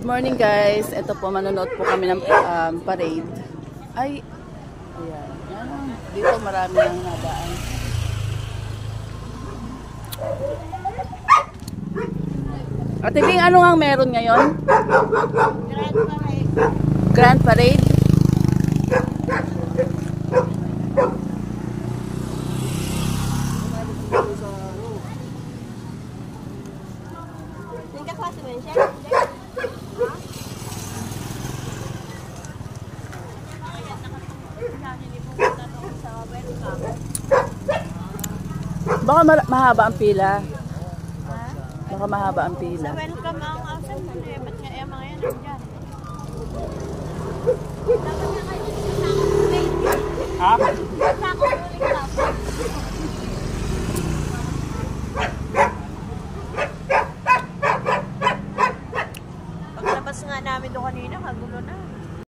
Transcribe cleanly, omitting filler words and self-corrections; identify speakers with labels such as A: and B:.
A: morning guys. Ito po, manonood po kami ng parade. Ay, ayan. Dito marami ang nadaan. Ate Bing, ano nga meron ngayon? Grand Parade. Baka mahaba ang pila. Baka mahaba ang pila.
B: Sa welcome ang asan mo na ba't nga mga yan andyan?
C: Ha?
B: Paglabas nga namin doon kanina, kagulo na.